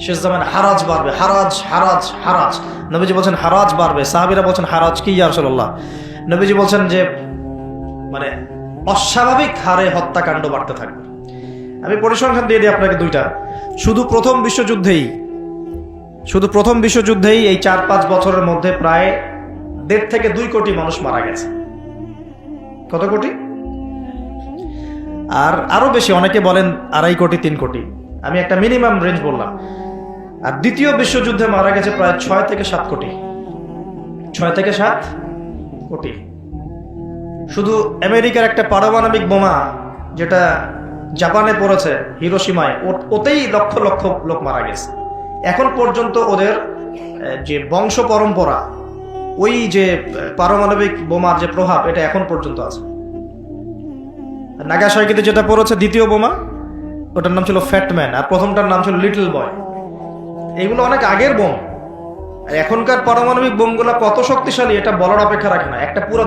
শেষ জামানে হারাজ বাড়বে, হারাজ হারাজ হারাজ। নবীজি বলছেন হারাজ বাড়বে, সাহাবীরা বলছেন হারাজ কি ইয়া রাসূলুল্লাহ? নবীজি বলছেন যে মানে অস্বাভাবিক হারে হত্যাকাণ্ড বাড়তে থাকবে। আমি পরিসংখ্যান দিয়ে দিই আপনাকে দুইটা। শুধু প্রথম বিশ্বযুদ্ধেই এই 4-5 বছরের মধ্যে প্রায় 1.5 থেকে 2 কোটি মানুষ মারা গেছে। কত কোটি? আর আরো বেশি, অনেকে বলেন 2.5 কোটি 3 কোটি, আমি একটা মিনিমাম রেঞ্জ বললাম। আর দ্বিতীয় বিশ্বযুদ্ধে মারা গেছে প্রায় 6 থেকে 7 কোটি। 6 থেকে 7 কোটি। শুধু আমেরিকার একটা পারমাণবিক বোমা যেটা জাপানে পড়েছে হিরোশিমায়, ওতেই লক্ষ লক্ষ লোক মারা গেছে। এখন পর্যন্ত ওদের যে বংশ পরম্পরা, ওই যে পারমাণবিক বোমার যে প্রভাব, এটা এখন পর্যন্ত আছে। নাগাসাকিতে যেটা পড়েছে দ্বিতীয় বোমা, ওটার নাম ছিল ফ্যাটম্যান, আর প্রথমটার নাম ছিল লিটল বয়। এইগুলো অনেক আগের বোম। এখনকার পারমাণবিক বোমগুলো কত শক্তিশালী এটা বলার অপেক্ষা রাখে না। একটা পুরো